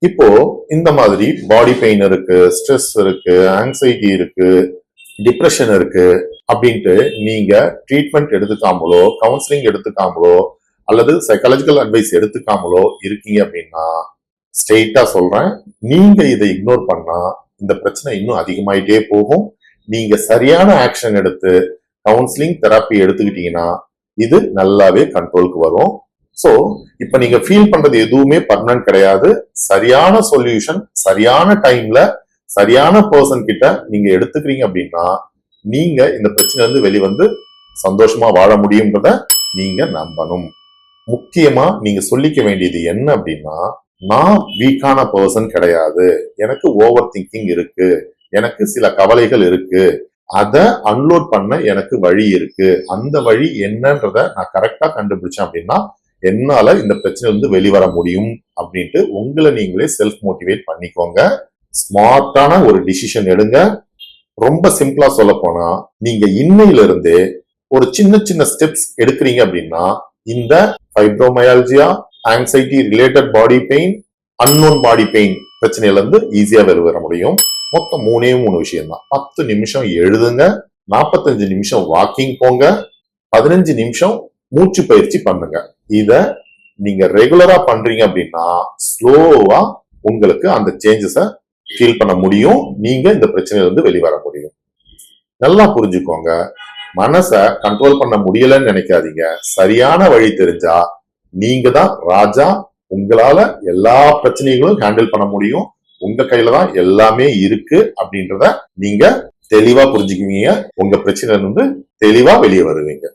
இப்போ இந்த மாதிரி பாடி பெயின் இருக்கு, ஸ்ட்ரெஸ் இருக்கு, ஆங்ஸைட்டி இருக்கு, டிப்ரெஷன் இருக்கு அப்படின்ட்டு நீங்க ட்ரீட்மெண்ட் எடுத்துக்காமலோ, கவுன்சிலிங் எடுத்துக்காமலோ, அல்லது சைக்காலஜிக்கல் அட்வைஸ் எடுத்துக்காமலோ இருக்கீங்க அப்படின்னா, ஸ்ட்ரெயிட்டா சொல்றேன், நீங்க இதை இக்னோர் பண்ணா இந்த பிரச்சனை இன்னும் அதிகமாயிட்டே போகும். நீங்க சரியான ஆக்ஷன் எடுத்து கவுன்சிலிங் தெரப்பி எடுத்துக்கிட்டீங்கன்னா இது நல்லாவே கண்ட்ரோலுக்கு வரும். சோ இப்ப நீங்க ஃபீல் பண்றது எதுவுமே பர்மனன்ட் கிடையாது. சரியான சொல்யூஷன் சரியான டைம்ல சரியான பர்சன் கிட்ட நீங்க எடுத்துக்கிறீங்க அப்படின்னா நீங்க இந்த பிரச்சனை இருந்து வெளிவந்து சந்தோஷமா வாழ முடியும்ன்றத நீங்க நம்பணும். முக்கியமா நீங்க சொல்லிக்க வேண்டியது என்ன அப்படின்னா, நான் வீக்கான பர்சன் கிடையாது, எனக்கு ஓவர் திங்கிங் இருக்கு, எனக்கு சில கவலைகள் இருக்கு, அதை அன்லோட் பண்ண எனக்கு வழி இருக்கு, அந்த வழி என்னன்றத நான் கரெக்டா கண்டுபிடிச்சேன் அப்படின்னா என்னால இந்த பிரச்சனை வந்து வெளிவர முடியும் அப்படின்ட்டு உங்களை நீங்களே செல்ஃப் மோட்டிவேட் பண்ணிக்கோங்க. ஸ்மார்ட்டான ஒரு டிசிஷன் எடுங்க. ரொம்ப சிம்பிளா சொல்ல போனா நீங்க இன்னையில இருந்தே ஒரு சின்ன சின்ன ஸ்டெப்ஸ் எடுக்கிறீங்க அப்படின்னா இந்த fibromyalgia, anxiety related body pain, unknown body pain பிரச்சனையில இருந்து ஈஸியா வெளிவர முடியும். மொத்தம் 3 விஷயம் தான். 10 நிமிஷம் எழுதுங்க, 45 நிமிஷம் வாக்கிங் போங்க, 15 நிமிஷம் மூச்சு பயிற்சி பண்ணுங்க. இத நீங்க ரெகுலரா பண்றீங்க அப்படின்னா ஸ்லோவா உங்களுக்கு அந்த சேஞ்சஸ ஃபீல் பண்ண முடியும். நீங்க இந்த பிரச்சனையில இருந்து வெளிவர முடியும். நல்லா புரிஞ்சுக்கோங்க, மனசை கண்ட்ரோல் பண்ண முடியலன்னு நினைக்காதீங்க. சரியான வழி தெரிஞ்சா நீங்க தான் ராஜா. உங்களால எல்லா பிரச்சனைகளும் ஹேண்டில் பண்ண முடியும். உங்க கையில தான் எல்லாமே இருக்கு அப்படின்றத நீங்க தெளிவா புரிஞ்சுக்குவீங்க. உங்க பிரச்சனையில இருந்து தெளிவா வெளியே வருவீங்க.